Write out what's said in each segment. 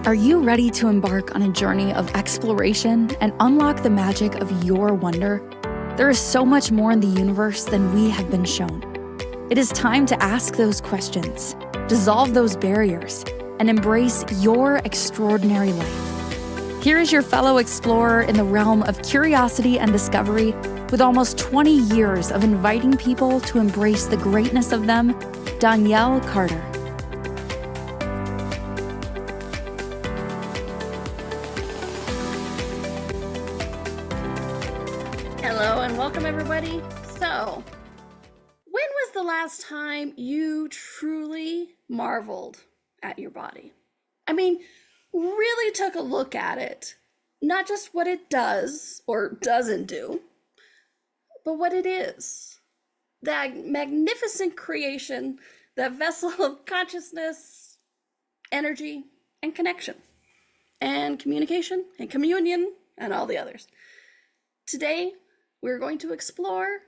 Are you ready to embark on a journey of exploration and unlock the magic of your wonder? There is so much more in the universe than we have been shown. It is time to ask those questions, dissolve those barriers, and embrace your extraordinary life. Here is your fellow explorer in the realm of curiosity and discovery, with almost 20 years of inviting people to embrace the greatness of them, Donnielle Carter. Hello and welcome everybody. So, when was the last time you truly marveled at your body? I mean, really took a look at it. Not just what it does or doesn't do, but what it is. That magnificent creation, that vessel of consciousness, energy, and connection, and communication, and communion, and all the others. Today, we're going to explore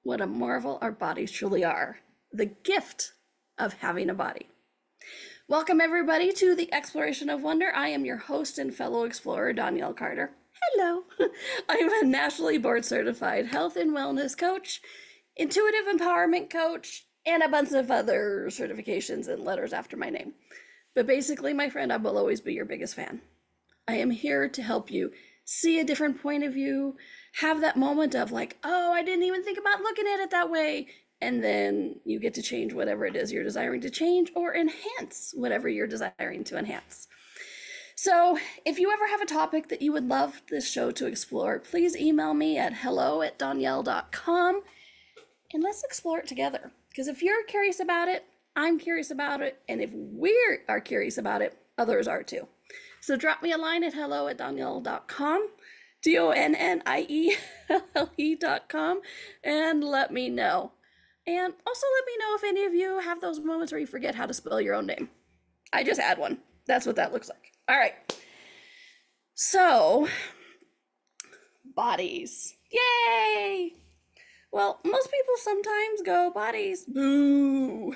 what a marvel our bodies truly are, the gift of having a body. Welcome everybody to the Exploration of Wonder. I am your host and fellow explorer, Donnielle Carter. Hello. I am a nationally board certified health and wellness coach, intuitive empowerment coach, and a bunch of other certifications and letters after my name. But basically, my friend, I will always be your biggest fan. I am here to help you see a different point of view, have that moment of like, oh, I didn't even think about looking at it that way. And then you get to change whatever it is you're desiring to change or enhance whatever you're desiring to enhance. So if you ever have a topic that you would love this show to explore, please email me at hello@donnielle.com and let's explore it together. Because if you're curious about it, I'm curious about it. And if we are curious about it, others are too. So drop me a line at hello@donnielle.com, DONNIELLE.com, and let me know. And also let me know if any of you have those moments where you forget how to spell your own name. I just had one. That's what that looks like. All right. So, bodies. Yay! Well, most people sometimes go, bodies, boo.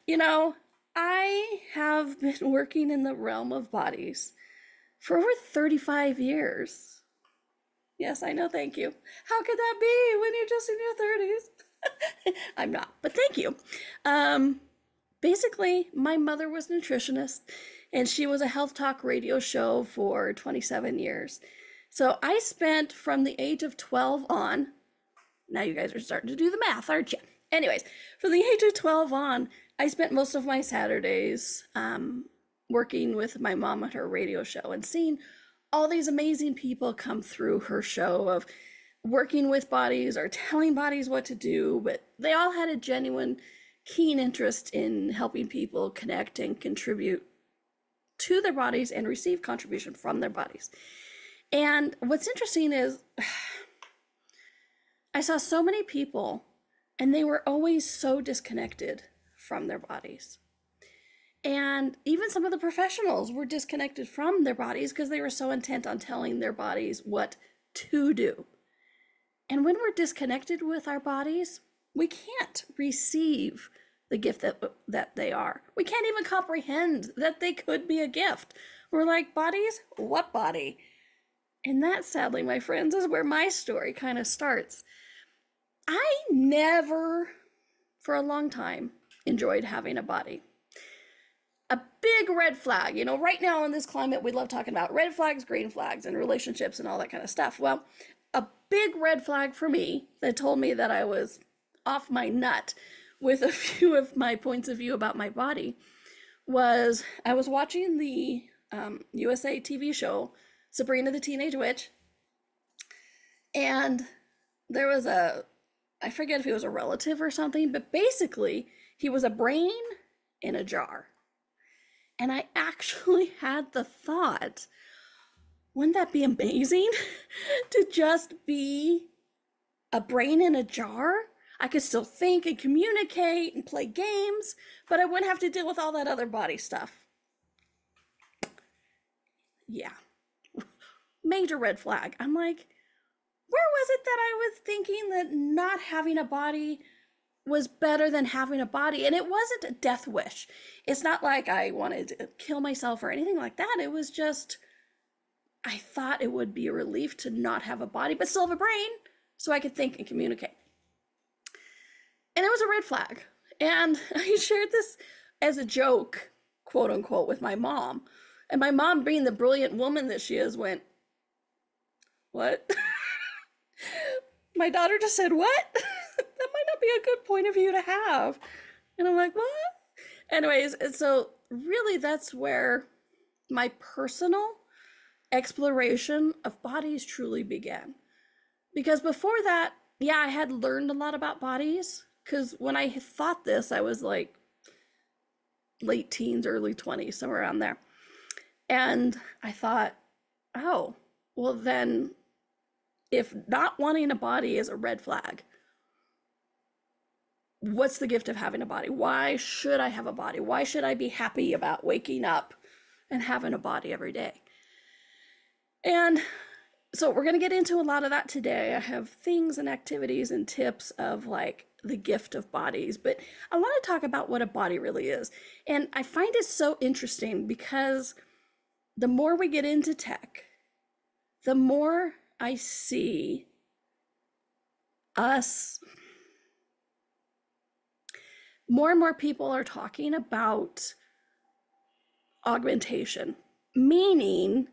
You know, I have been working in the realm of bodies for over 35 years. Yes, I know, thank you. How could that be when you're just in your 30s? I'm not, but thank you. Basically, my mother was a nutritionist, and she was a health talk radio show for 27 years. So I spent from the age of 12 on, now you guys are starting to do the math, aren't you? Anyways, from the age of 12 on, I spent most of my Saturdays working with my mom at her radio show and seeing all these amazing people come through her show of working with bodies or telling bodies what to do, but they all had a genuine, keen interest in helping people connect and contribute to their bodies and receive contribution from their bodies. And what's interesting is I saw so many people and they were always so disconnected from their bodies. And even some of the professionals were disconnected from their bodies because they were so intent on telling their bodies what to do. And when we're disconnected with our bodies, we can't receive the gift that they are. We can't even comprehend that they could be a gift. We're like, bodies? What body? And that, sadly, my friends, is where my story kind of starts. I never, for a long time, enjoyed having a body. A big red flag, you know, right now in this climate, we love talking about red flags, green flags, and relationships and all that kind of stuff. Well, a big red flag for me that told me that I was off my nut with a few of my points of view about my body was I was watching the USA TV show, Sabrina the Teenage Witch, and there was I forget if he was a relative or something, but basically he was a brain in a jar. And I actually had the thought, wouldn't that be amazing to just be a brain in a jar? I could still think and communicate and play games, but I wouldn't have to deal with all that other body stuff. Yeah. Major red flag. I'm like, where was it that I was thinking that not having a body was better than having a body. And it wasn't a death wish. It's not like I wanted to kill myself or anything like that. It was just, I thought it would be a relief to not have a body, but still have a brain so I could think and communicate. And it was a red flag. And I shared this as a joke, quote unquote, with my mom. And my mom, being the brilliant woman that she is, went, "What?" My daughter just said, "What?" That might not be a good point of view to have. And I'm like, "What?" Anyways, so really that's where my personal exploration of bodies truly began. Because before that, yeah, I had learned a lot about bodies. Because when I thought this, I was like late teens, early 20s, somewhere around there. And I thought, oh, well then, if not wanting a body is a red flag, what's the gift of having a body? Why should I have a body? Why should I be happy about waking up and having a body every day? And so we're going to get into a lot of that today. I have things and activities and tips of like the gift of bodies, but I want to talk about what a body really is. And I find it so interesting because the more we get into tech, the more I see us, more and more people are talking about augmentation, meaning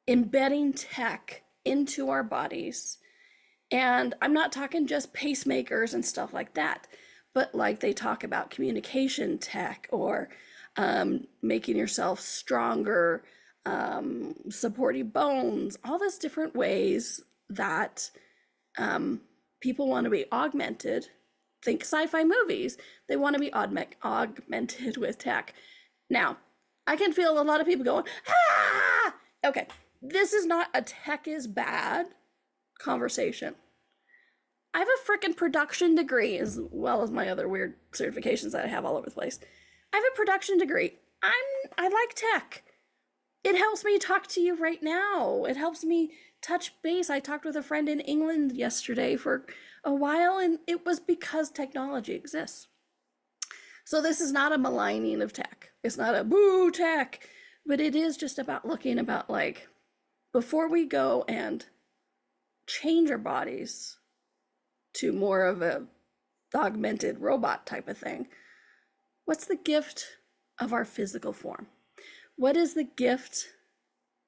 embedding tech into our bodies. And I'm not talking just pacemakers and stuff like that, but like they talk about communication tech or making yourself stronger, supporting bones, all those different ways that people want to be augmented. Think sci-fi movies. They want to be augmented with tech. Now, I can feel a lot of people going, ah! Okay, this is not a tech is bad conversation. I have a freaking production degree as well as my other weird certifications that I have all over the place. I have a production degree. I like tech. It helps me talk to you right now. It helps me touch base. I talked with a friend in England yesterday for a while, and it was because technology exists. So this is not a maligning of tech. It's not a boo tech, but it is just about looking about like, before we go and change our bodies to more of a augmented robot type of thing, what's the gift of our physical form? What is the gift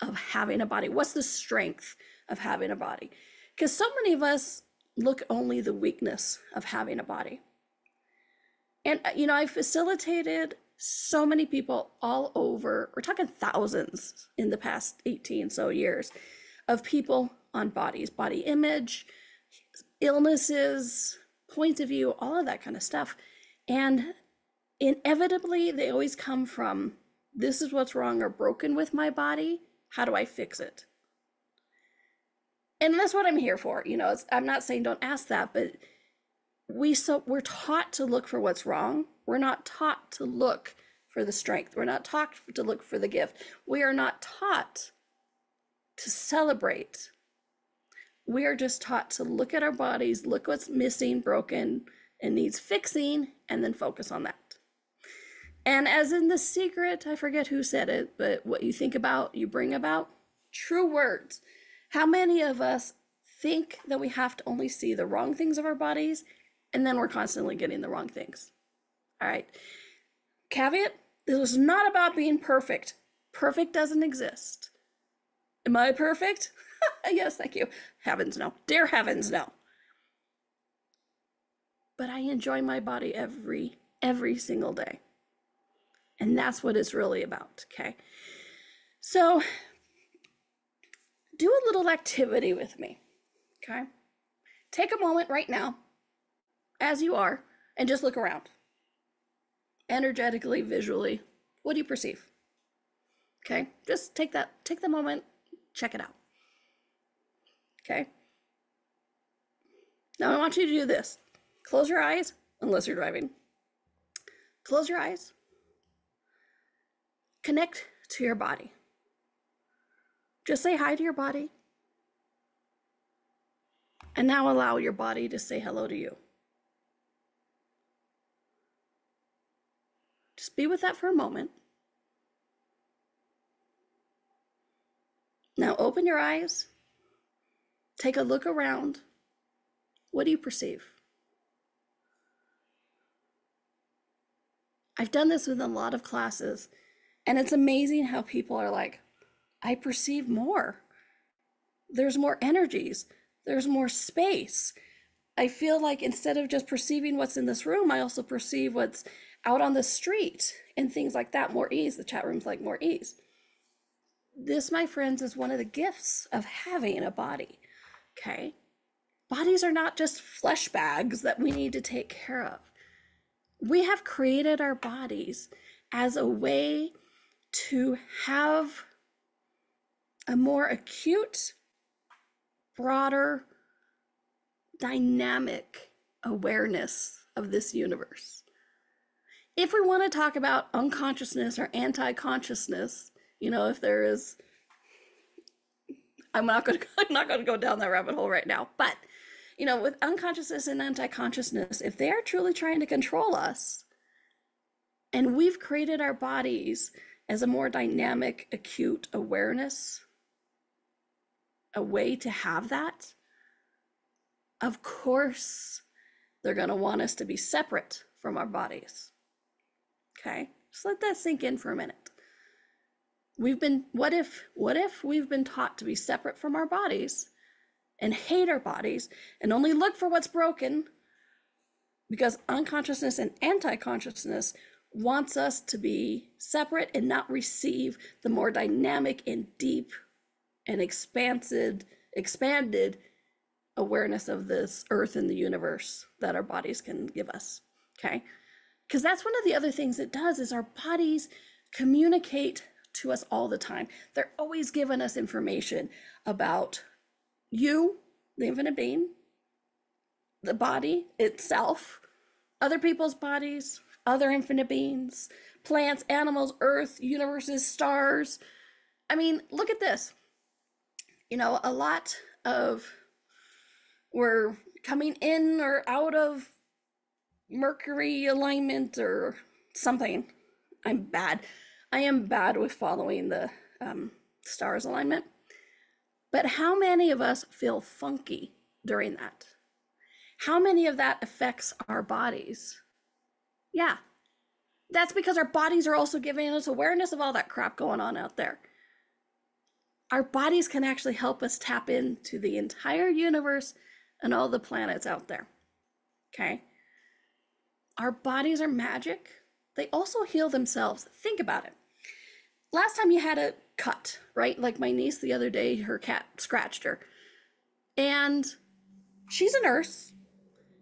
of having a body? What's the strength of having a body? Because so many of us look only the weakness of having a body. And, you know, I facilitated so many people all over, we're talking thousands in the past 18 so years, of people on bodies, body image, illnesses, points of view, all of that kind of stuff. And inevitably, they always come from, this is what's wrong or broken with my body. How do I fix it? And that's what I'm here for. You know, I'm not saying don't ask that, but we're taught to look for what's wrong. We're not taught to look for the strength. We're not taught to look for the gift. We are not taught to celebrate. We are just taught to look at our bodies, look what's missing, broken, and needs fixing, and then focus on that. And as in The Secret, I forget who said it, but what you think about, you bring about. True words. How many of us think that we have to only see the wrong things of our bodies, and then we're constantly getting the wrong things? All right. Caveat, this is not about being perfect. Perfect doesn't exist. Am I perfect? Yes, thank you. Heavens no. Dear heavens no. But I enjoy my body every single day. And that's what it's really about, okay? So do a little activity with me, okay? Take a moment right now, as you are, and just look around. Energetically, visually, what do you perceive? Okay, just take the moment, check it out. Okay? Now I want you to do this. Close your eyes, unless you're driving. Close your eyes. Connect to your body. Just say hi to your body. And now allow your body to say hello to you. Just be with that for a moment. Now open your eyes. Take a look around. What do you perceive? I've done this with a lot of classes, and it's amazing how people are like, I perceive more. There's more energies. There's more space. I feel like instead of just perceiving what's in this room, I also perceive what's out on the street and things like that. More ease. The chat room's like more ease. This, my friends, is one of the gifts of having a body. Okay? Bodies are not just flesh bags that we need to take care of. We have created our bodies as a way to have a more acute, broader, dynamic awareness of this universe. If we want to talk about unconsciousness or anti-consciousness, if there is, I'm not going to go down that rabbit hole right now, but with unconsciousness and anti-consciousness, if they are truly trying to control us, and we've created our bodies as a more dynamic, acute awareness, a way to have that, of course, they're going to want us to be separate from our bodies. Okay? Just let that sink in for a minute. What if we've been taught to be separate from our bodies and hate our bodies and only look for what's broken because unconsciousness and anti-consciousness wants us to be separate and not receive the more dynamic and deep and expanded awareness of this earth and the universe that our bodies can give us. Okay? Because that's one of the other things it does is our bodies communicate to us all the time. They're always giving us information about you, the infinite being, the body itself, other people's bodies, other infinite beings, plants, animals, earth, universes, stars. I mean, look at this. A lot of we're coming in or out of Mercury alignment or something. I am bad with following the stars alignment. But how many of us feel funky during that? How many of that affects our bodies? Yeah, that's because our bodies are also giving us awareness of all that crap going on out there. Our bodies can actually help us tap into the entire universe and all the planets out there. Okay? Our bodies are magic. They also heal themselves. Think about it. Last time you had a cut, right? Like my niece the other day, her cat scratched her. And she's a nurse.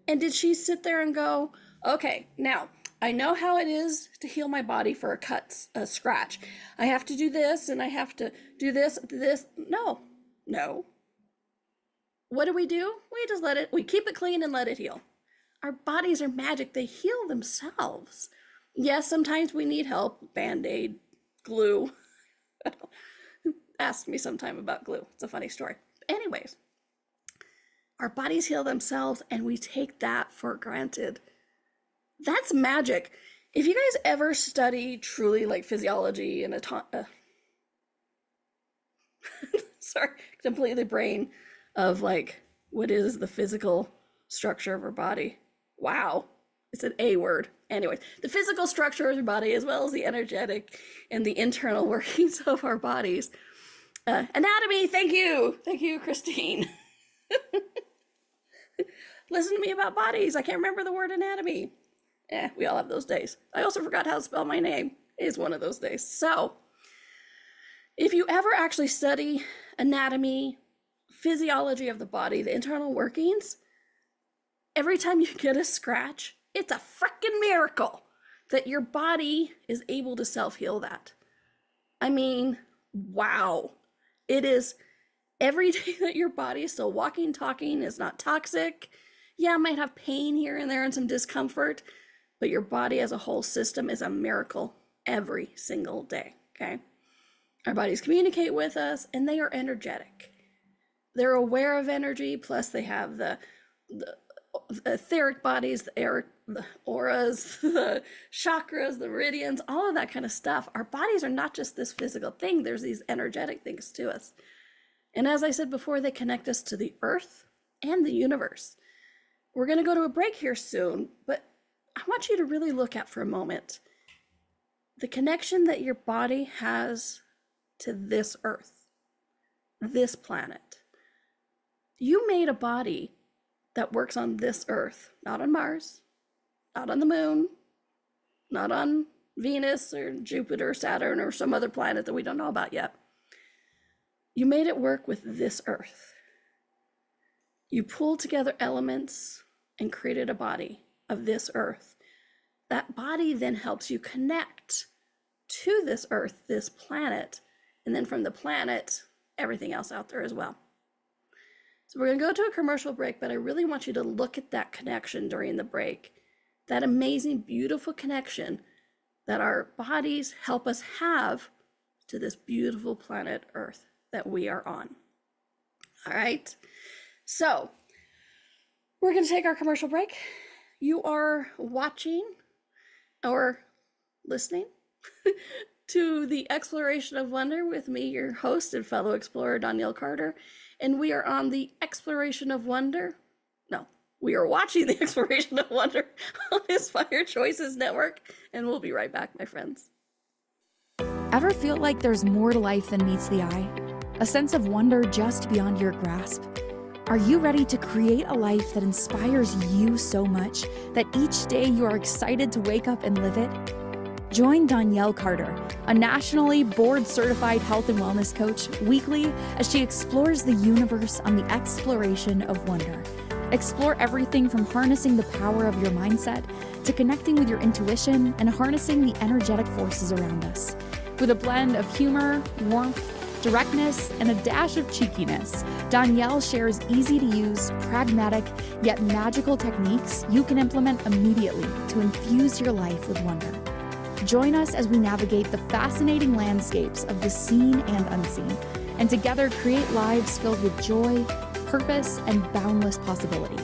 And did she sit there and go, okay, now I know how it is to heal my body for a scratch. I have to do this and I have to do this. No. What do? We just we keep it clean and let it heal. Our bodies are magic. They heal themselves. Yes, sometimes we need help. Band-Aid, glue. Ask me sometime about glue. It's a funny story. Anyways, our bodies heal themselves and we take that for granted. That's magic. If you guys ever study truly like physiology and sorry, completely brain of like what is the physical structure of our body. Wow, it's an A word. Anyways, the physical structure of our body as well as the energetic and the internal workings of our bodies. Anatomy, thank you, Christine. Listen to me about bodies. I can't remember the word anatomy. We all have those days. I also forgot how to spell my name. It is one of those days. So, if you ever actually study anatomy, physiology of the body, the internal workings, every time you get a scratch, it's a freaking miracle that your body is able to self-heal that. I mean, wow. It is every day that your body is still walking, talking, is not toxic. Yeah, it might have pain here and there and some discomfort, but your body as a whole system is a miracle every single day, okay? Our bodies communicate with us and they are energetic. They're aware of energy, plus they have the etheric bodies, the auras, the chakras, the meridians, all of that kind of stuff. Our bodies are not just this physical thing. There's these energetic things to us. And as I said before, they connect us to the earth and the universe. We're going to go to a break here soon, but I want you to really look at for a moment the connection that your body has to this earth, this planet. You made a body that works on this earth, not on Mars, not on the moon, not on Venus or Jupiter, Saturn, or some other planet that we don't know about yet. You made it work with this earth. You pulled together elements and created a body of this earth. That body then helps you connect to this earth, this planet, and then from the planet, everything else out there as well. So we're going to go to a commercial break, but I really want you to look at that connection during the break, that amazing, beautiful connection that our bodies help us have to this beautiful planet Earth that we are on. All right, so we're going to take our commercial break. You are watching or listening to the Exploration of Wonder with me, your host and fellow explorer, Donnielle Carter. And we are on the Exploration of Wonder. No, we are watching the Exploration of Wonder on Inspired Choices Network. And we'll be right back, my friends. Ever feel like there's more to life than meets the eye? A sense of wonder just beyond your grasp? Are you ready to create a life that inspires you so much that each day you are excited to wake up and live it? Join Donnielle Carter, a nationally board-certified health and wellness coach, weekly as she explores the universe on the Exploration of Wonder. Explore everything from harnessing the power of your mindset to connecting with your intuition and harnessing the energetic forces around us. With a blend of humor, warmth, directness, and a dash of cheekiness, Donnielle shares easy-to-use, pragmatic, yet magical techniques you can implement immediately to infuse your life with wonder. Join us as we navigate the fascinating landscapes of the seen and unseen, and together create lives filled with joy, purpose, and boundless possibility.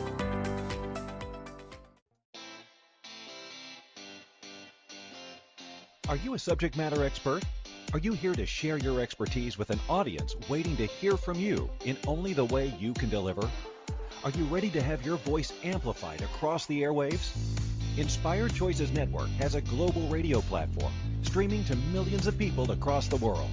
Are you a subject matter expert? Are you here to share your expertise with an audience waiting to hear from you in only the way you can deliver? Are you ready to have your voice amplified across the airwaves? Inspired Choices Network has a global radio platform streaming to millions of people across the world.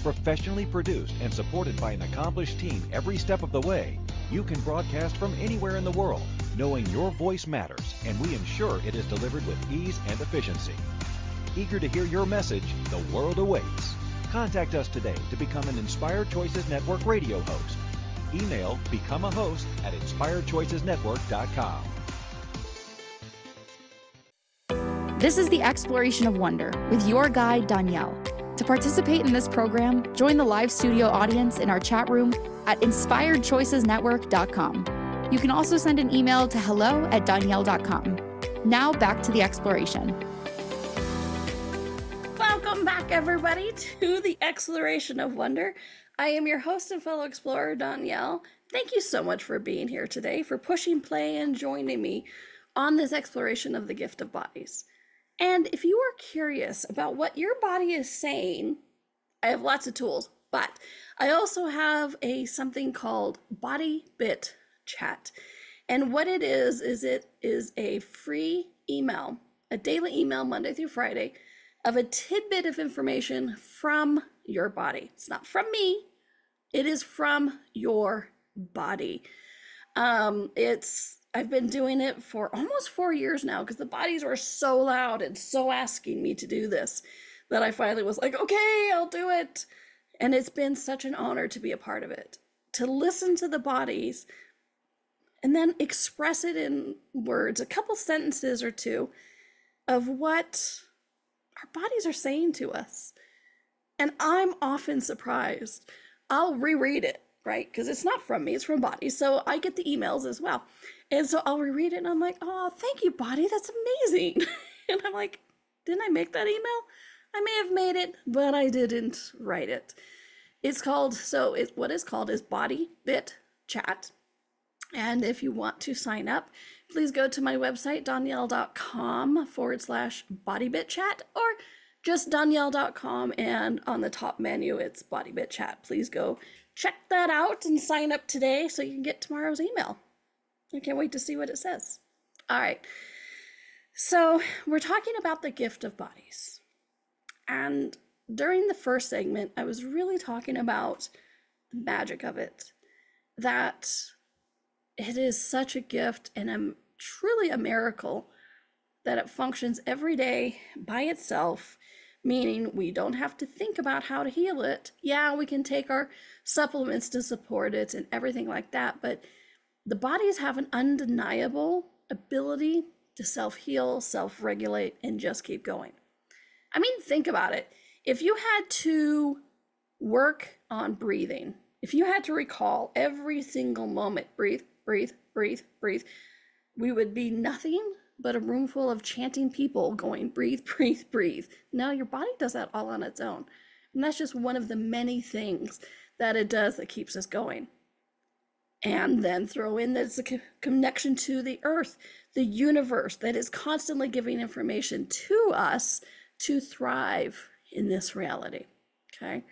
Professionally produced and supported by an accomplished team every step of the way, you can broadcast from anywhere in the world, knowing your voice matters, and we ensure it is delivered with ease and efficiency. Eager to hear your message, the world awaits. Contact us today to become an Inspired Choices Network radio host. Email becomeahost@inspiredchoicesnetwork.com. This is the Exploration of Wonder with your guide, Donnielle. To participate in this program, join the live studio audience in our chat room at inspiredchoicesnetwork.com. You can also send an email to hello@donnielle.com. Now back to the exploration. Welcome back, everybody, to the Exploration of Wonder. I am your host and fellow explorer, Donnielle. Thank you so much for being here today, for pushing play and joining me on this exploration of the gift of bodies. And if you are curious about what your body is saying, I have lots of tools, but I also have something called Body Bit Chat. And what it is it is a free email, a daily email Monday through Friday of a tidbit of information from your body. It's not from me, it is from your body. I've been doing it for almost 4 years now because the bodies were so loud and so asking me to do this that I finally was like, okay, I'll do it. And it's been such an honor to be a part of it, to listen to the bodies and then express it in words, a couple sentences or two of what our bodies are saying to us. And I'm often surprised. I'll reread it, right? Because it's not from me, it's from bodies. So I get the emails as well. And so I'll reread it and I'm like, oh, thank you, body. That's amazing. And I'm like, didn't I make that email? I may have made it, but I didn't write it. What it's called is Body Bit Chat. And if you want to sign up, please go to my website, donnielle.com/bodybitchat, or just donnielle.com, and on the top menu, it's bodybitchat. Please go check that out and sign up today so you can get tomorrow's email. I can't wait to see what it says. All right. So we're talking about the gift of bodies. And during the first segment, I was really talking about the magic of it, that it is such a gift and truly a miracle that it functions every day by itself, meaning we don't have to think about how to heal it. Yeah, we can take our supplements to support it and everything like that, but the bodies have an undeniable ability to self-heal, self-regulate, and just keep going. I mean, think about it. If you had to work on breathing, if you had to recall every single moment, breathe, breathe, breathe, breathe, we would be nothing but a room full of chanting people going, breathe, breathe, breathe. No, your body does that all on its own. And that's just one of the many things that it does that keeps us going. And then throw in that it's a connection to the earth, the universe that is constantly giving information to us to thrive in this reality. Okay.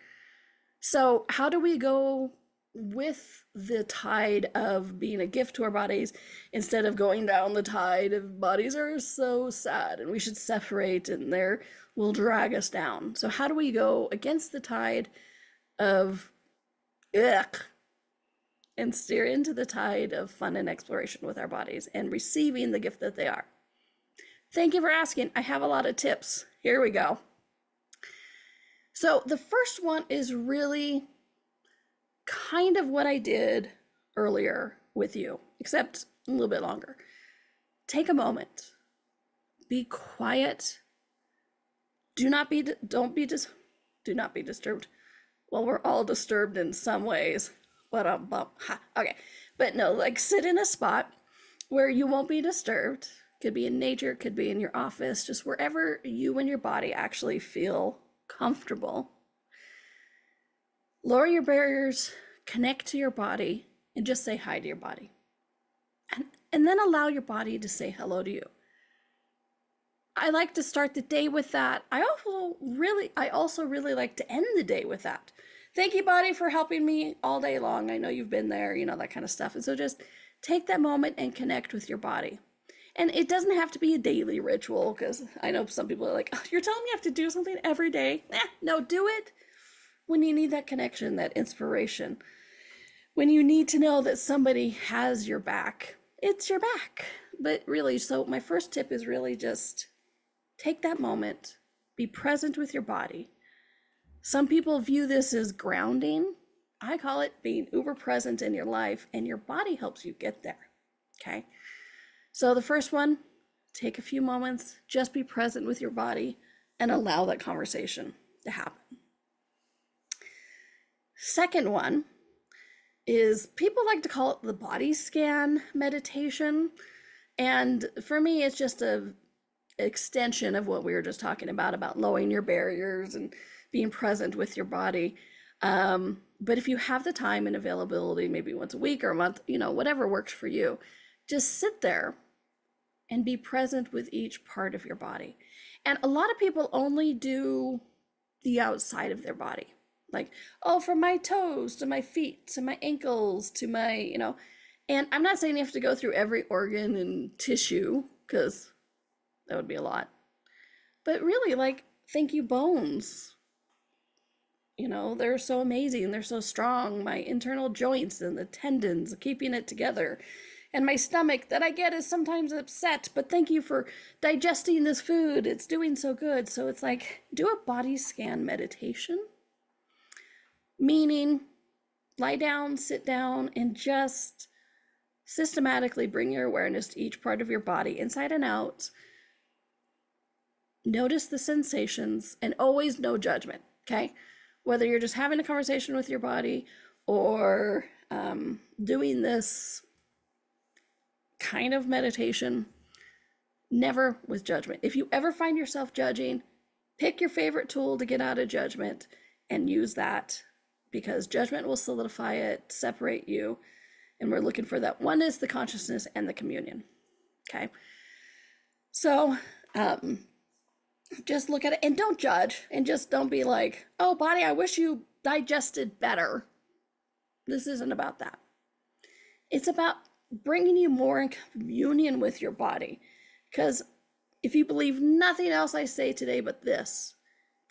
So how do we go with the tide of being a gift to our bodies instead of going down the tide of bodies are so sad and we should separate and they will drag us down? So how do we go against the tide of and steer into the tide of fun and exploration with our bodies and receiving the gift that they are? Thank you for asking. I have a lot of tips. Here we go. So the first one is really kind of what I did earlier with you, except a little bit longer. Take a moment. Be quiet. Do not be disturbed. Well, we're all disturbed in some ways. Okay. But no, like sit in a spot where you won't be disturbed. Could be in nature, could be in your office, just wherever you and your body actually feel comfortable. Lower your barriers, connect to your body, and just say hi to your body. And then allow your body to say hello to you. I like to start the day with that. I also really like to end the day with that. Thank you, body, for helping me all day long. I know you've been there, that kind of stuff. And so just take that moment and connect with your body. And it doesn't have to be a daily ritual, because I know some people are like, oh, you're telling me I have to do something every day? No, do it when you need that connection, that inspiration. When you need to know that somebody has your back, it's your back. But really, so my first tip is really just take that moment, be present with your body. Some people view this as grounding. I call it being uber present in your life, and your body helps you get there. Okay. So the first one, take a few moments, just be present with your body and allow that conversation to happen. Second one is, people like to call it the body scan meditation. And for me, it's just an extension of what we were just talking about lowering your barriers and being present with your body. But if you have the time and availability, maybe once a week or a month, whatever works for you, just sit there and be present with each part of your body. And a lot of people only do the outside of their body. Like, from my toes to my feet to my ankles to my, and I'm not saying you have to go through every organ and tissue, because that would be a lot. But really, thank you, bones. They're so amazing. They're so strong. My internal joints and the tendons, keeping it together. And my stomach that I get is sometimes upset, but thank you for digesting this food. It's doing so good. So it's like, do a body scan meditation, meaning lie down, sit down, and just systematically bring your awareness to each part of your body, inside and out. Notice the sensations, and always no judgment, okay? Whether you're just having a conversation with your body or doing this kind of meditation, never with judgment. If you ever find yourself judging, pick your favorite tool to get out of judgment and use that, because judgment will solidify it, separate you, and we're looking for that oneness, the consciousness, and the communion. Okay. So, just look at it and don't judge, and just don't be like, oh, body, I wish you digested better. This isn't about that. It's about bringing you more in communion with your body. Because if you believe nothing else I say today but this,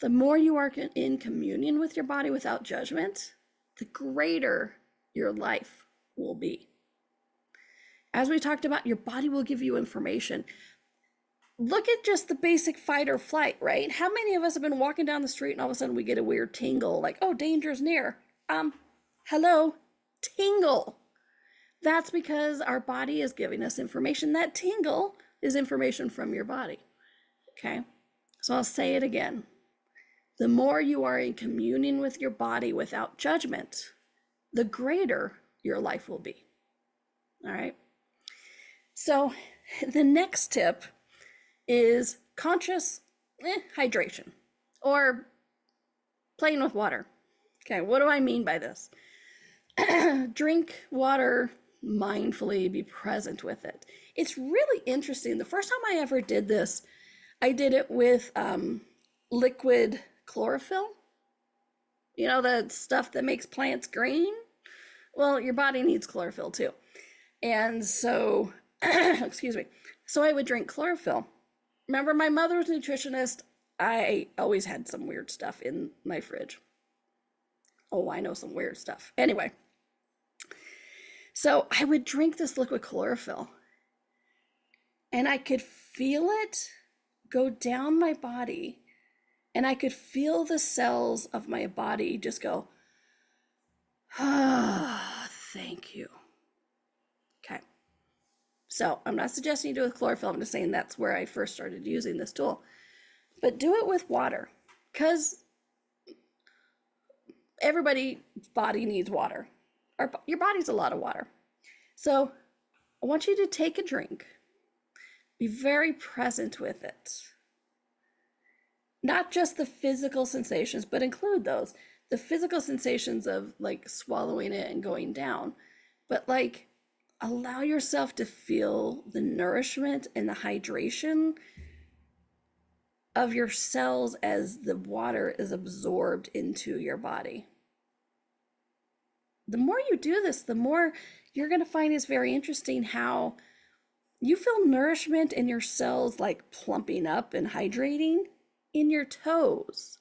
the more you are in communion with your body without judgment, the greater your life will be. As we talked about, your body will give you information. Look at just the basic fight or flight, right? How many of us have been walking down the street and all of a sudden we get a weird tingle, like, oh, danger's near. Hello, tingle. That's because our body is giving us information. That tingle is information from your body. Okay, so I'll say it again. The more you are in communion with your body without judgment, the greater your life will be. All right. So the next tip is conscious hydration, or playing with water. Okay, what do I mean by this? Drink water mindfully, be present with it. It's really interesting. The first time I ever did this, I did it with liquid chlorophyll. You know, the stuff that makes plants green? Well, your body needs chlorophyll too. And so, excuse me. So I would drink chlorophyll. Remember, my mother was a nutritionist. I always had some weird stuff in my fridge. Oh, I know some weird stuff. Anyway, so I would drink this liquid chlorophyll, and I could feel it go down my body, and I could feel the cells of my body just go, ah, thank you. Okay. So I'm not suggesting you do it with chlorophyll. I'm just saying that's where I first started using this tool. But do it with water, because everybody's body needs water. Your body's a lot of water. So I want you to take a drink. Be very present with it. Not just the physical sensations, but include those. The physical sensations of like swallowing it and going down. But like, allow yourself to feel the nourishment and the hydration of your cells as the water is absorbed into your body. The more you do this, the more you're going to find it's very interesting how you feel nourishment in your cells like plumping up and hydrating in your toes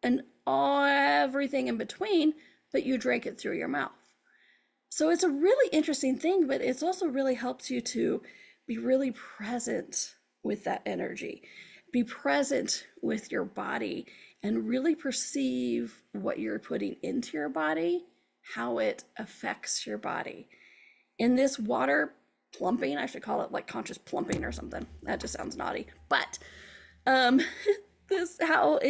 and everything in between, but you drink it through your mouth. So it's a really interesting thing, but it's also really helps you to be really present with that energy. Be present with your body and really perceive what you're putting into your body, how it affects your body. In this water plumping, I should call it like conscious plumping or something. That just sounds naughty. But this how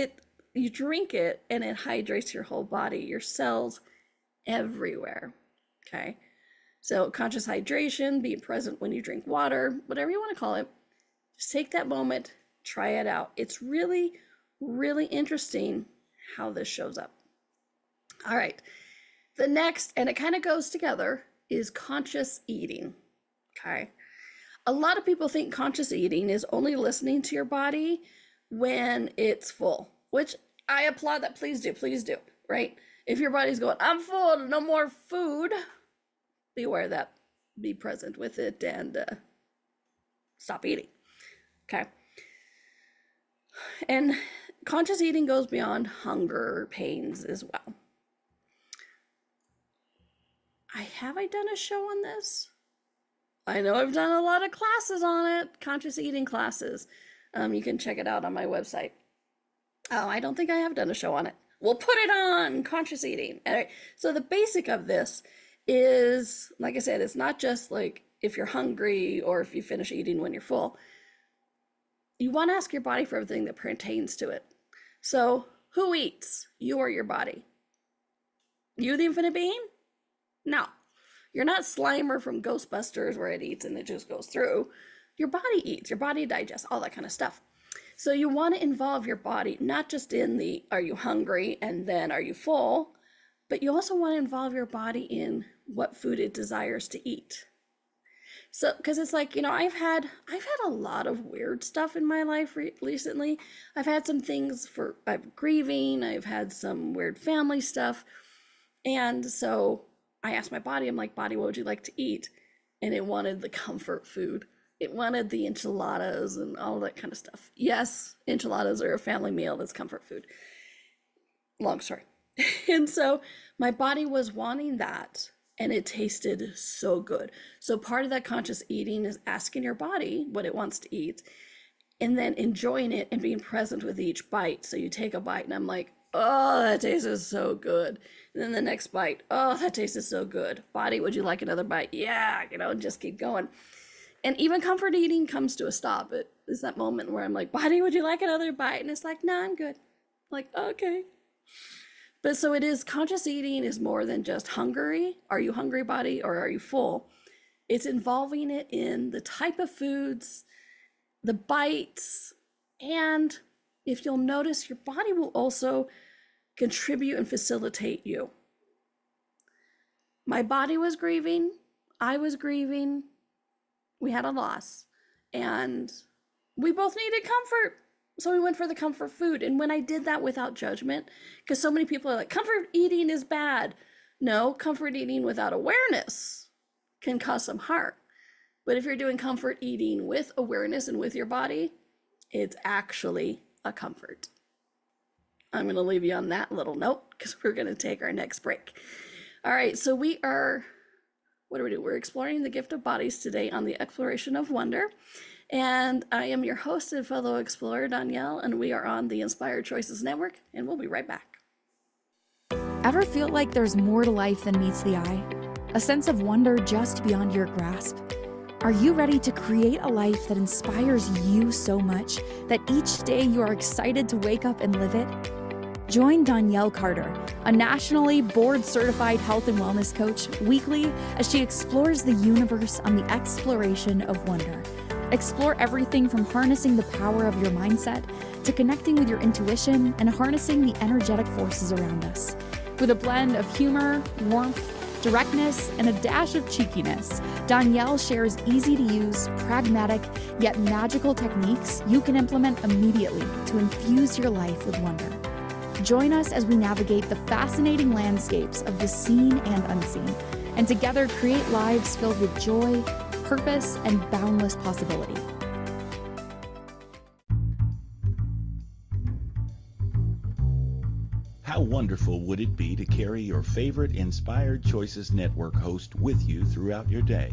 you drink it and it hydrates your whole body, your cells everywhere. Okay. So conscious hydration, being present when you drink water, whatever you want to call it, just take that moment, try it out. It's really, really interesting how this shows up. All right. The next, and it kind of goes together, is conscious eating. Okay. A lot of people think conscious eating is only listening to your body when it's full, which I applaud that. Please do, right? If your body's going, I'm full, no more food, be aware of that. Be present with it and stop eating. Okay. And conscious eating goes beyond hunger pains as well. Have I done a show on this? I know I've done a lot of classes on it, conscious eating classes. You can check it out on my website. Oh, I don't think I have done a show on it. We'll put it on conscious eating. All right. So the basic of this is, like I said, it's not just like if you're hungry or if you finish eating when you're full. You want to ask your body for everything that pertains to it. So who eats? You or your body? You, the infinite being? No. You're not Slimer from Ghostbusters where it eats and it just goes through. Your body eats, your body digests, all that kind of stuff. So you want to involve your body, not just in the, are you hungry and then are you full, but you also want to involve your body in what food it desires to eat. So, because it's like, I've had a lot of weird stuff in my life recently. I've had some things I'm grieving. I've had some weird family stuff. And so I asked my body, I'm like, body, what would you like to eat? And it wanted the comfort food. It wanted the enchiladas and all that kind of stuff. Yes, enchiladas are a family meal. That's comfort food. Long story. And so my body was wanting that, and it tasted so good. So part of that conscious eating is asking your body what it wants to eat and then enjoying it and being present with each bite. So you take a bite and I'm like, oh, that tasted so good. And then the next bite, oh, that tasted so good. Body, would you like another bite? Yeah, just keep going. And even comfort eating comes to a stop. It is that moment where I'm like, body, would you like another bite? And it's like, no, I'm good. I'm like, okay. But so it is, conscious eating is more than just hungry. Are you hungry, body, or are you full? It's involving it in the type of foods, the bites, and if you'll notice, your body will also contribute and facilitate you. My body was grieving. I was grieving. We had a loss, and we both needed comfort. So we went for the comfort food. And when I did that without judgment, because so many people are like, comfort eating is bad. No, comfort eating without awareness can cause some harm. But if you're doing comfort eating with awareness and with your body, it's actually a comfort. I'm going to leave you on that little note because we're going to take our next break. All right, so what do we do? We're exploring the gift of bodies today on the exploration of wonder. And I am your host and fellow explorer, Donnielle, and we are on the Inspired Choices Network, and we'll be right back. Ever feel like there's more to life than meets the eye? A sense of wonder just beyond your grasp? Are you ready to create a life that inspires you so much that each day you are excited to wake up and live it? Join Donnielle Carter, a nationally board-certified health and wellness coach, weekly as she explores the universe on the exploration of wonder. Explore everything from harnessing the power of your mindset to connecting with your intuition and harnessing the energetic forces around us. With a blend of humor, warmth, directness, and a dash of cheekiness, Donnielle shares easy-to-use, pragmatic, yet magical techniques you can implement immediately to infuse your life with wonder. Join us as we navigate the fascinating landscapes of the seen and unseen, and together create lives filled with joy, purpose, and boundless possibility. How wonderful would it be to carry your favorite Inspired Choices Network host with you throughout your day?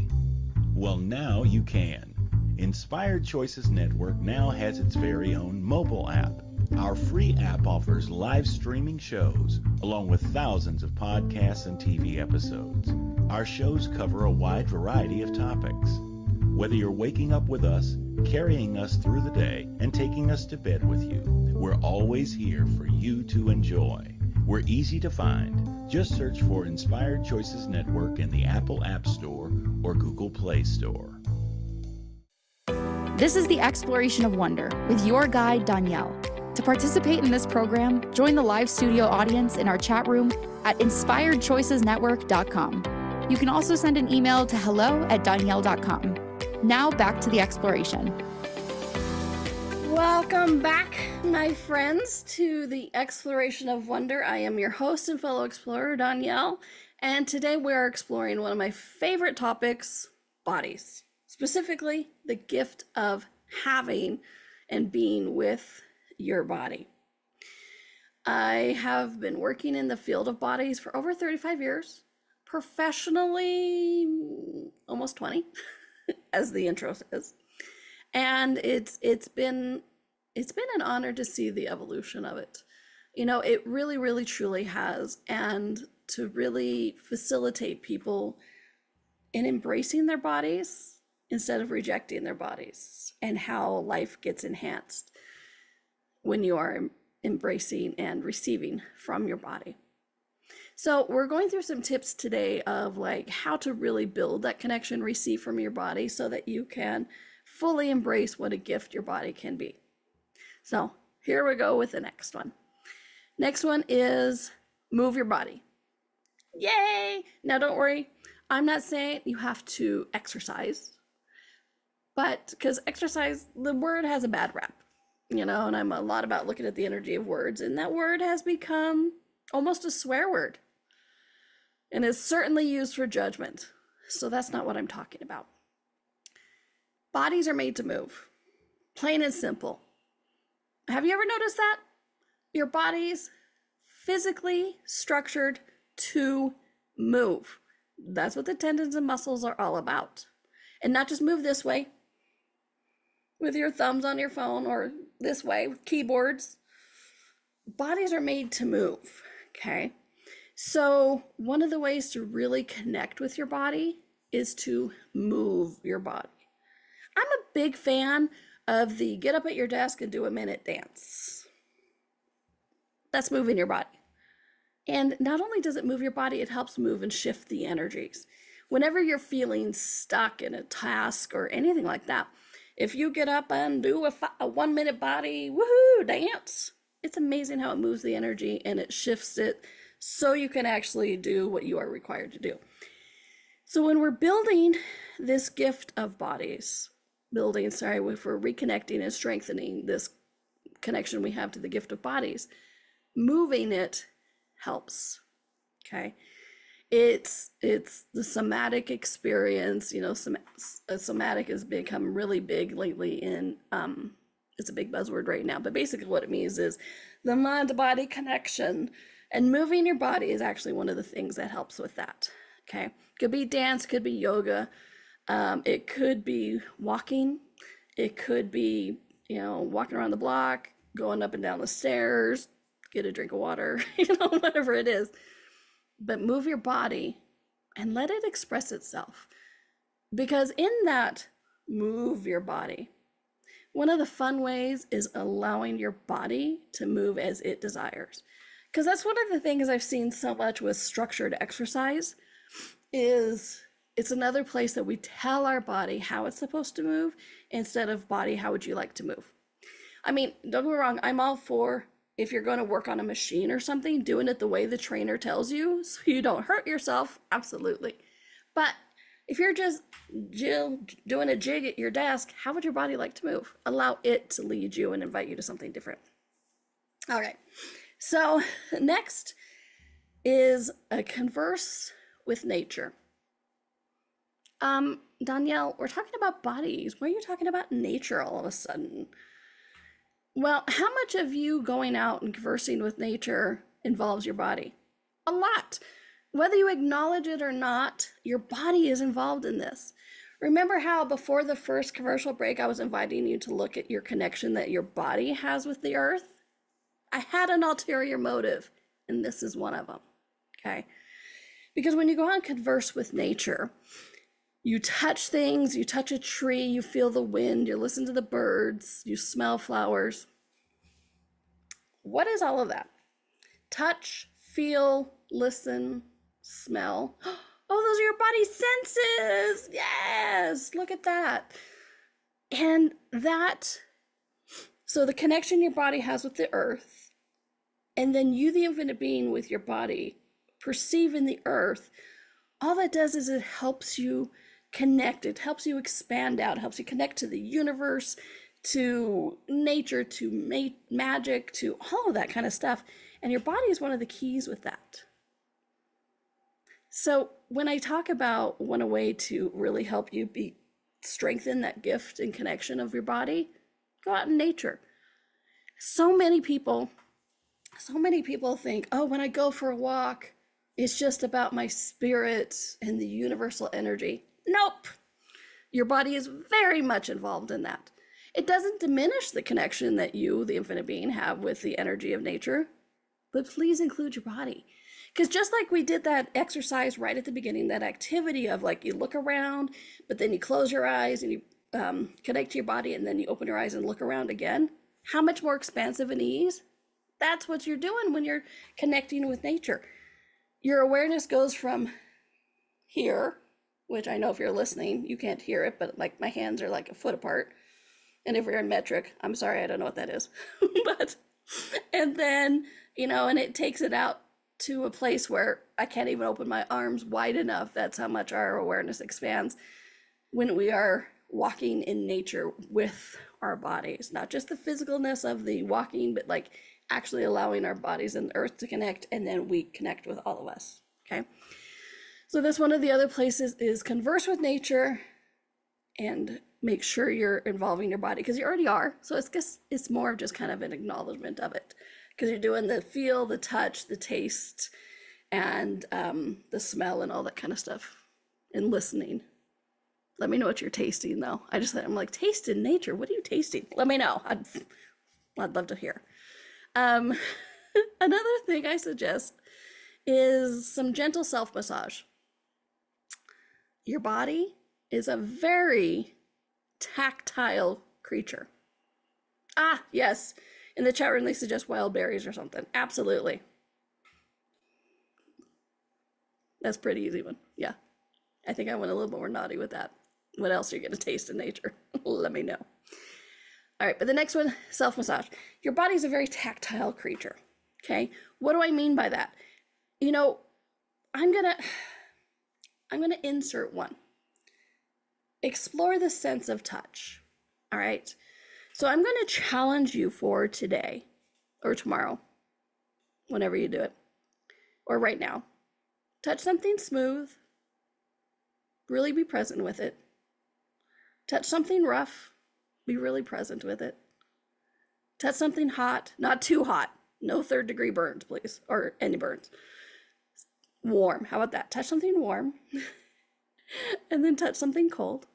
Well, now you can. Inspired Choices Network now has its very own mobile app. Our free app offers live streaming shows, along with thousands of podcasts and TV episodes. Our shows cover a wide variety of topics. Whether you're waking up with us, carrying us through the day, and taking us to bed with you, we're always here for you to enjoy. We're easy to find. Just search for Inspired Choices Network in the Apple App Store or Google Play Store. This is the Exploration of Wonder with your guide, Donnielle. To participate in this program, join the live studio audience in our chat room at inspiredchoicesnetwork.com. You can also send an email to hello@donnielle.com. Now back to the exploration. Welcome back, my friends, to the Exploration of Wonder. I am your host and fellow explorer, Donnielle, and today we are exploring one of my favorite topics, bodies. Specifically, the gift of having and being with your body. I have been working in the field of bodies for over 35 years, professionally almost 20, as the intro says. And it's been an honor to see the evolution of it. It really, really, truly has. And to really facilitate people in embracing their bodies instead of rejecting their bodies, and how life gets enhanced when you are embracing and receiving from your body. So we're going through some tips today of how to really build that connection, receive from your body, so that you can fully embrace what a gift your body can be. So here we go with the next one. Next one is move your body. Yay! Now don't worry, I'm not saying you have to exercise But because exercise, the word has a bad rap, and I'm a lot about looking at the energy of words, and that word has become almost a swear word and is certainly used for judgment. So that's not what I'm talking about. Bodies are made to move, plain and simple. Have you ever noticed that? Your body's physically structured to move. That's what the tendons and muscles are all about. And not just move this way with your thumbs on your phone or this way with keyboards. Bodies are made to move, okay? So one of the ways to really connect with your body is to move your body. I'm a big fan of the get up at your desk and do a minute dance. That's moving your body. And not only does it move your body, it helps move and shift the energies. Whenever you're feeling stuck in a task or anything like that, if you get up and do a 1 minute body woohoo dance, it's amazing how it moves the energy and it shifts it so you can actually do what you are required to do. So when we're building this gift of bodies, if we're reconnecting and strengthening this connection we have to the gift of bodies, moving it helps, okay? It's the somatic experience, somatic has become really big lately in, it's a big buzzword right now, but basically what it means is the mind-body connection, and moving your body is actually one of the things that helps with that, okay? Could be dance, could be yoga, it could be walking, it could be, walking around the block, going up and down the stairs, get a drink of water, whatever it is. But move your body and let it express itself. Because in that move your body, one of the fun ways is allowing your body to move as it desires. Because that's one of the things I've seen so much with structured exercise is it's another place that we tell our body how it's supposed to move instead of body, how would you like to move? I mean, don't get me wrong, I'm all for if you're going to work on a machine or something, doing it the way the trainer tells you so you don't hurt yourself, absolutely. But if you're just doing a jig at your desk, how would your body like to move? Allow it to lead you and invite you to something different. All right, so next is a converse with nature. Donnielle, we're talking about bodies. Why are you talking about nature all of a sudden? Well, how much of you going out and conversing with nature involves your body? A lot. Whether you acknowledge it or not, your body is involved in this. Remember how before the first commercial break, I was inviting you to look at your connection that your body has with the earth? I had an ulterior motive, and this is one of them, okay? Because when you go out and converse with nature, you touch things, you touch a tree, you feel the wind, you listen to the birds, you smell flowers. What is all of that? Touch, feel, listen, smell. Oh, those are your body's senses. Yes, look at that. And so the connection your body has with the earth, and then you, the infinite being with your body, perceiving the earth, all that does is it helps you connect, it helps you expand out, it helps you connect to the universe, to nature, to magic, to all of that kind of stuff. And your body is one of the keys with that. So when I talk about a way to really help you strengthen that gift and connection of your body, go out in nature. So many people think, oh, when I go for a walk, it's just about my spirit and the universal energy. Nope. Your body is very much involved in that. It doesn't diminish the connection that you, the infinite being, have with the energy of nature, but please include your body. Because just like we did that exercise right at the beginning, that activity of like you look around, but then you close your eyes and you connect to your body, and then you open your eyes and look around again. How much more expansive and ease? That's what you're doing when you're connecting with nature. Your awareness goes from here, which I know if you're listening, you can't hear it, but like my hands are like a foot apart. And if you're in metric, I'm sorry, I don't know what that is. And then, and it takes it out to a place where I can't even open my arms wide enough. That's how much our awareness expands when we are walking in nature with our bodies, not just the physicalness of the walking, but like actually allowing our bodies and the earth to connect, and then we connect with all of us. Okay. So that's one of the other places is converse with nature and make sure you're involving your body, because you already are. So it's more of just kind of an acknowledgement of it, because you're doing the feel, the touch, the taste, and the smell and all that kind of stuff, and listening. Let me know what you're tasting, though. I'm like, taste in nature. What are you tasting? Let me know. I'd love to hear. Another thing I suggest is some gentle self-massage. Your body is a very tactile creature. Ah, yes. In the chat room, they suggest wild berries or something. Absolutely. That's a pretty easy one. Yeah. I think I went a little more naughty with that. What else are you going to taste in nature? Let me know. All right, but the next one, self-massage. Your body's a very tactile creature. Okay? What do I mean by that? You know, I'm gonna insert one. Explore the sense of touch. All right? So I'm going to challenge you for today or tomorrow, whenever you do it, or right now. Touch something smooth. Really be present with it. Touch something rough. Be really present with it. Touch something hot, not too hot. No 3rd-degree burns, please, or any burns. Warm. How about that? Touch something warm. And then touch something cold.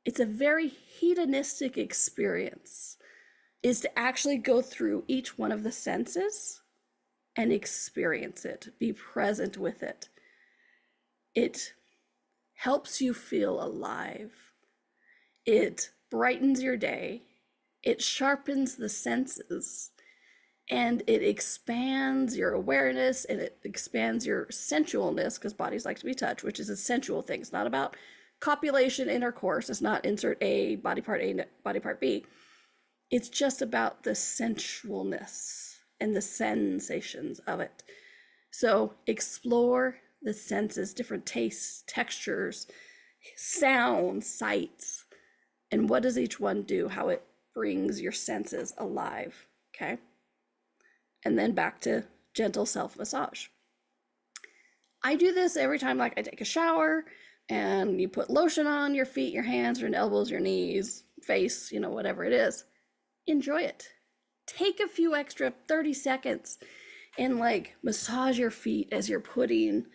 It's a very hedonistic experience, is to actually go through each one of the senses and experience it. Be present with it. It helps you feel alive. It brightens your day. It sharpens the senses. And it expands your awareness, and it expands your sensualness, because bodies like to be touched, which is a sensual thing. It's not about copulation, intercourse. It's not insert A, body part B. It's just about the sensualness and the sensations of it. So explore the senses, different tastes, textures, sounds, sights, and what does each one do, how it brings your senses alive, okay? And then back to gentle self-massage. I do this every time, like I take a shower, and you put lotion on your feet, your hands, your elbows, your knees, face, you know, whatever it is. Enjoy it. Take a few extra 30 seconds and like massage your feet as you're putting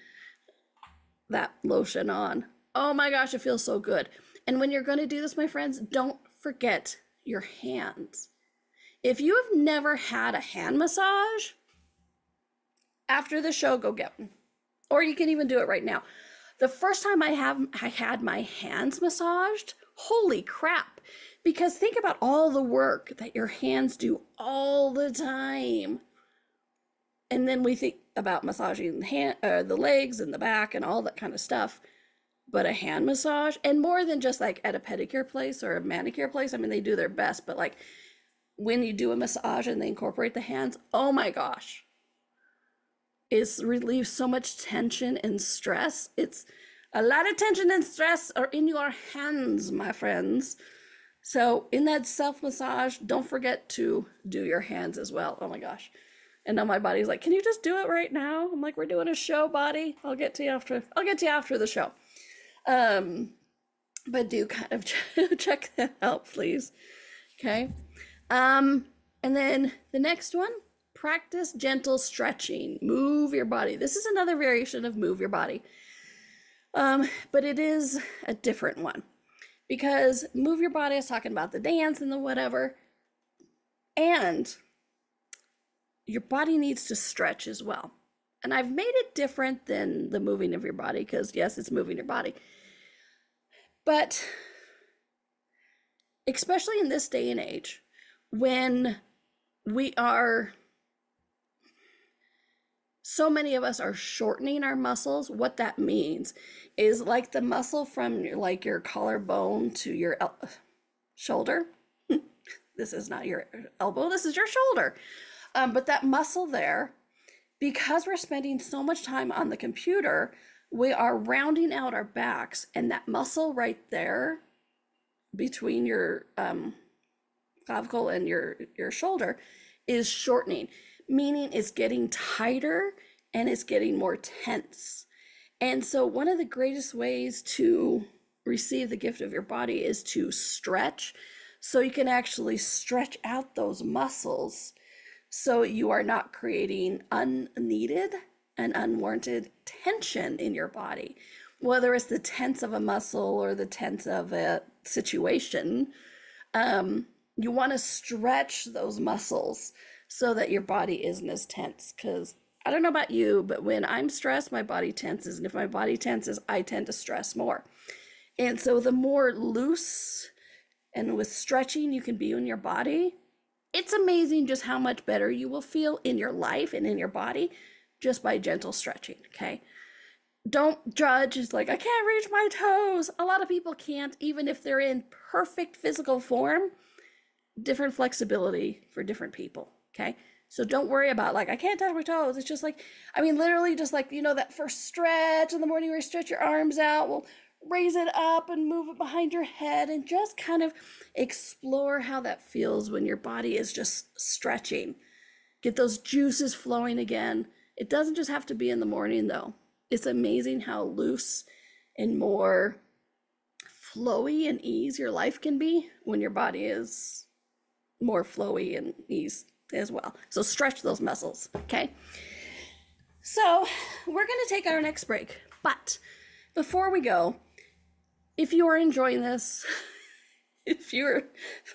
that lotion on. Oh my gosh, it feels so good. And when you're going to do this, my friends, don't forget your hands. If you have never had a hand massage, after the show, go get one. Or you can even do it right now. The first time I had my hands massaged, holy crap. Because think about all the work that your hands do all the time. And then we think about massaging the legs and the back and all that kind of stuff. But a hand massage, and more than just like at a pedicure place or a manicure place, I mean, they do their best, but like when you do a massage and they incorporate the hands, oh my gosh. It relieves so much tension and stress. It's a lot of tension and stress are in your hands, my friends. So in that self-massage, don't forget to do your hands as well. Oh my gosh. And now my body's like, can you just do it right now? I'm like, we're doing a show, body. I'll get to you after the show. But do kind of check that out, please. Okay. And then the next one, practice gentle stretching. Move your body. This is another variation of move your body. But it is a different one, because move your body is talking about the dance and the whatever, and your body needs to stretch as well. And I've made it different than the moving of your body, because yes, it's moving your body. But especially in this day and age, when so many of us are shortening our muscles, what that means is like the muscle from your collarbone to your shoulder. This is not your elbow, this is your shoulder. But that muscle there, because we're spending so much time on the computer, we are rounding out our backs, and that muscle right there between your clavicle and your shoulder is shortening, meaning it's getting tighter and it's getting more tense. And so one of the greatest ways to receive the gift of your body is to stretch, so you can actually stretch out those muscles so you are not creating unneeded and unwarranted tension in your body, whether it's the tense of a muscle or the tense of a situation. You want to stretch those muscles so that your body isn't as tense. Because I don't know about you, but when I'm stressed, my body tenses. And if my body tenses, I tend to stress more. And so the more loose and with stretching you can be in your body, it's amazing just how much better you will feel in your life and in your body just by gentle stretching, okay? Don't judge. It's like, I can't reach my toes. A lot of people can't, even if they're in perfect physical form. Different flexibility for different people, okay? So don't worry about like, I can't touch my toes. It's just like, I mean, literally just like, you know, that first stretch in the morning where you stretch your arms out, well, raise it up and move it behind your head and just kind of explore how that feels when your body is just stretching. Get those juices flowing again. It doesn't just have to be in the morning though. It's amazing how loose and more flowy and ease your life can be when your body is more flowy and ease as well. So stretch those muscles, okay? So we're gonna take our next break, but before we go, if you are enjoying this, if you're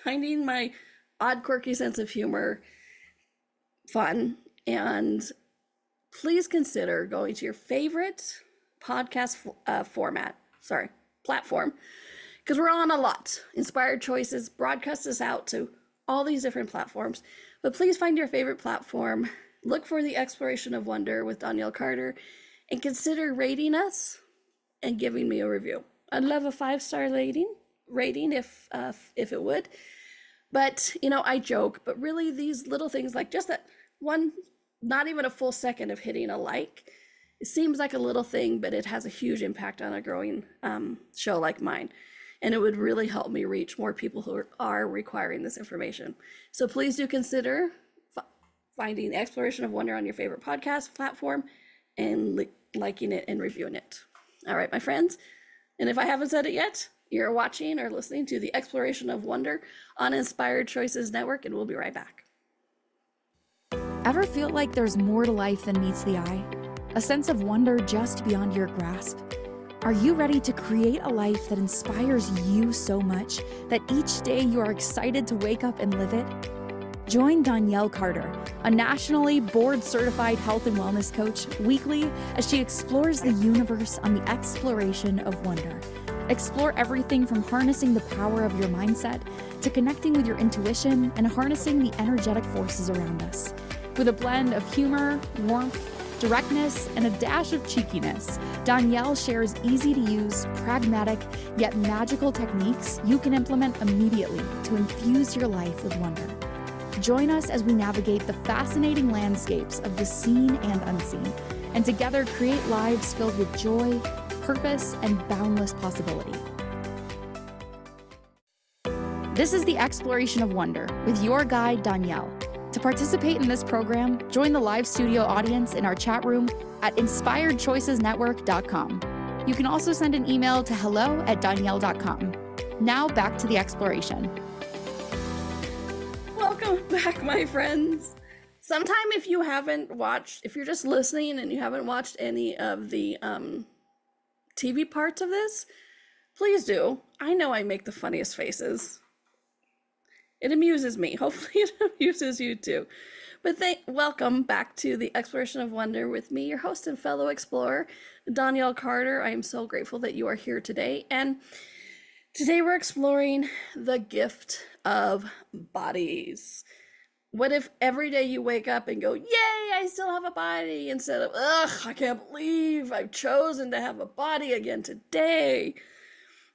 finding my odd, quirky sense of humor fun, and please consider going to your favorite podcast platform, because we're on a lot. Inspired Choices broadcasts this out to all these different platforms, but please find your favorite platform, look for the Exploration of Wonder with Donnielle Carter, and consider rating us and giving me a review. I'd love a 5-star rating if it would. But, you know, I joke, but really these little things like just that one, not even a full second of hitting a like, it seems like a little thing, but it has a huge impact on a growing show like mine. And it would really help me reach more people who are requiring this information. So please do consider finding the Exploration of Wonder on your favorite podcast platform and liking it and reviewing it. All right, my friends. And if I haven't said it yet, you're watching or listening to the Exploration of Wonder on Inspired Choices Network, and we'll be right back. Ever feel like there's more to life than meets the eye? A sense of wonder just beyond your grasp? Are you ready to create a life that inspires you so much that each day you are excited to wake up and live it? Join Donnielle Carter, a nationally board-certified health and wellness coach, weekly as she explores the universe on the Exploration of Wonder. Explore everything from harnessing the power of your mindset to connecting with your intuition and harnessing the energetic forces around us. With a blend of humor, warmth, directness, and a dash of cheekiness, Donnielle shares easy-to-use, pragmatic, yet magical techniques you can implement immediately to infuse your life with wonder. Join us as we navigate the fascinating landscapes of the seen and unseen, and together create lives filled with joy, purpose, and boundless possibility. This is the Exploration of Wonder with your guide, Donnielle. To participate in this program, join the live studio audience in our chat room at inspiredchoicesnetwork.com. You can also send an email to hello@donnielle.com. Now back to the exploration. Welcome back, my friends. Sometime if you haven't watched, if you're just listening and you haven't watched any of the TV parts of this, please do. I know I make the funniest faces. It amuses me. Hopefully it amuses you too. But welcome back to the Exploration of Wonder with me, your host and fellow explorer, Donnielle Carter. I am so grateful that you are here today. And today we're exploring the gift of bodies. What if every day you wake up and go, yay, I still have a body, instead of, ugh, I can't believe I've chosen to have a body again today.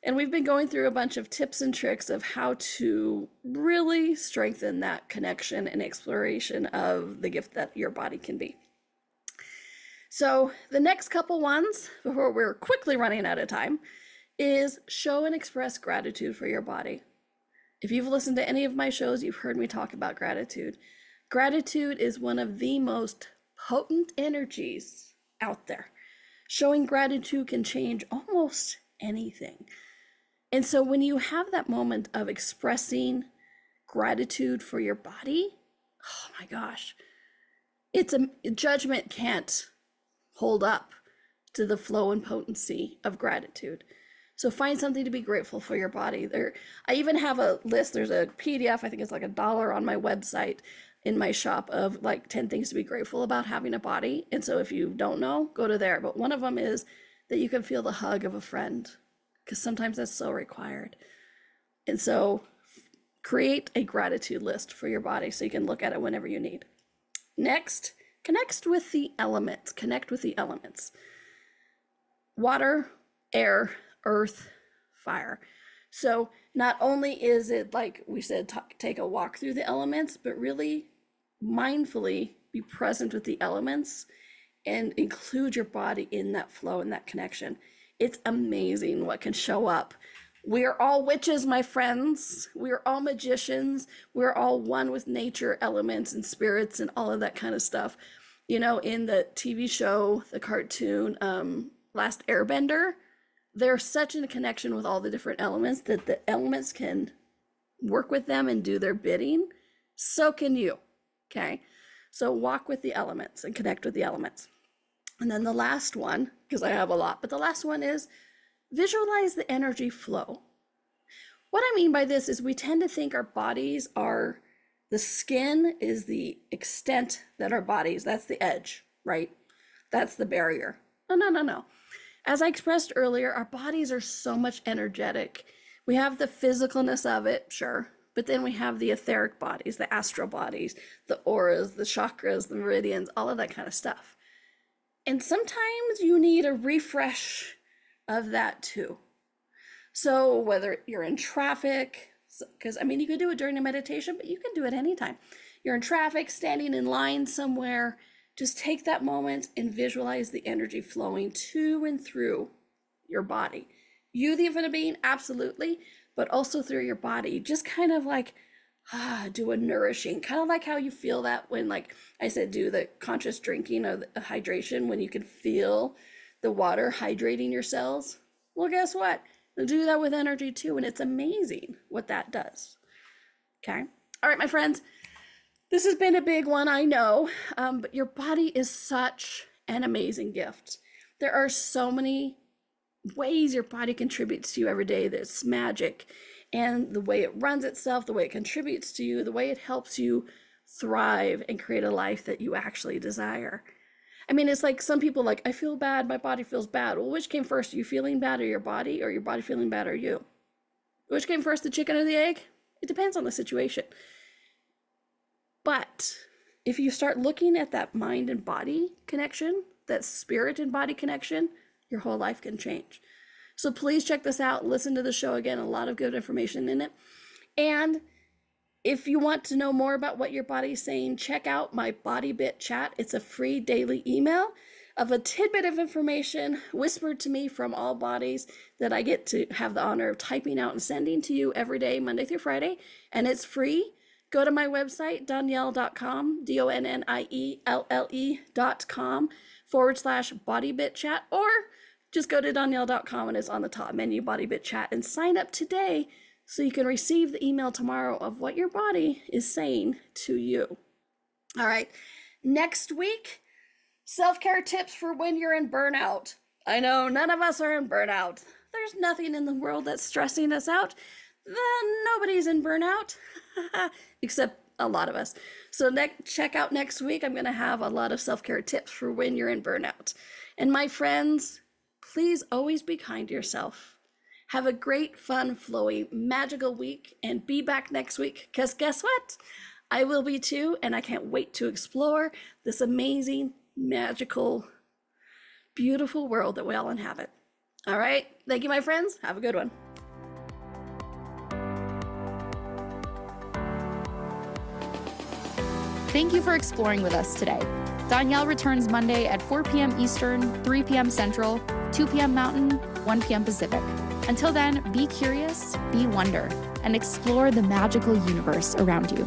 And we've been going through a bunch of tips and tricks of how to really strengthen that connection and exploration of the gift that your body can be. So the next couple ones, before we're quickly running out of time, is show and express gratitude for your body. If you've listened to any of my shows, you've heard me talk about gratitude. Gratitude is one of the most potent energies out there. Showing gratitude can change almost anything. And so when you have that moment of expressing gratitude for your body, oh my gosh, judgment can't hold up to the flow and potency of gratitude. So find something to be grateful for your body. I even have a list. There's a PDF, I think it's like $1 on my website in my shop, of like 10 things to be grateful about having a body. And so if you don't know, go to there. But one of them is that you can feel the hug of a friend, because sometimes that's so required. And so create a gratitude list for your body so you can look at it whenever you need. Next, connect with the elements. Water, air, earth, fire. So not only is it, like we said, take a walk through the elements, but really mindfully be present with the elements and include your body in that flow and that connection. It's amazing what can show up. We are all witches, my friends. We are all magicians. We're all one with nature, elements, and spirits, and all of that kind of stuff. You know, in the TV show, the cartoon, Last Airbender, there's such a connection with all the different elements that the elements can work with them and do their bidding. So can you, okay? So walk with the elements and connect with the elements. And then the last one, because I have a lot, but the last one is visualize the energy flow. What I mean by this is we tend to think our bodies are, the skin is the extent that our bodies, that's the edge, right? That's the barrier. No. As I expressed earlier, our bodies are so much energetic. We have the physicalness of it, sure, but then we have the etheric bodies, the astral bodies, the auras, the chakras, the meridians, all of that kind of stuff. And sometimes you need a refresh of that too. So whether you're in traffic, because I mean, you could do it during a meditation, but you can do it anytime. You're in traffic, standing in line somewhere, just take that moment and visualize the energy flowing to and through your body. You, the infinite being, absolutely, but also through your body. Just kind of like, do a nourishing, kind of like how you feel that when, like I said, do the conscious drinking of the hydration, when you can feel the water hydrating your cells. Well, guess what? Do that with energy too, and it's amazing what that does. Okay. All right, my friends. This has been a big one, I know, but your body is such an amazing gift. There are so many ways your body contributes to you every day that's magic, and the way it runs itself, the way it contributes to you, the way it helps you thrive and create a life that you actually desire. I mean, it's like some people like, I feel bad, my body feels bad. Well, which came first, you feeling bad or your body feeling bad or you? Which came first, the chicken or the egg? It depends on the situation. But if you start looking at that mind and body connection, that spirit and body connection, your whole life can change. So please check this out. Listen to the show again. A lot of good information in it. And if you want to know more about what your body is saying, check out my Body Bit chat. It's a free daily email of a tidbit of information whispered to me from all bodies that I get to have the honor of typing out and sending to you every day, Monday through Friday. And it's free. Go to my website, donnielle.com, DONNIELLE.com/bodybitchat, or just go to donnielle.com and it's on the top menu, Body Bit Chat, and sign up today so you can receive the email tomorrow of what your body is saying to you. All right, next week, self-care tips for when you're in burnout. I know none of us are in burnout. There's nothing in the world that's stressing us out. Nobody's in burnout, except a lot of us. So check out next week. I'm going to have a lot of self-care tips for when you're in burnout. And my friends, please always be kind to yourself. Have a great, fun, flowy, magical week, and be back next week, because guess what? I will be too, and I can't wait to explore this amazing, magical, beautiful world that we all inhabit. All right. Thank you, my friends. Have a good one. Thank you for exploring with us today. Donnielle returns Monday at 4 p.m. Eastern, 3 p.m. Central, 2 p.m. Mountain, 1 p.m. Pacific. Until then, be curious, be wonder, and explore the magical universe around you.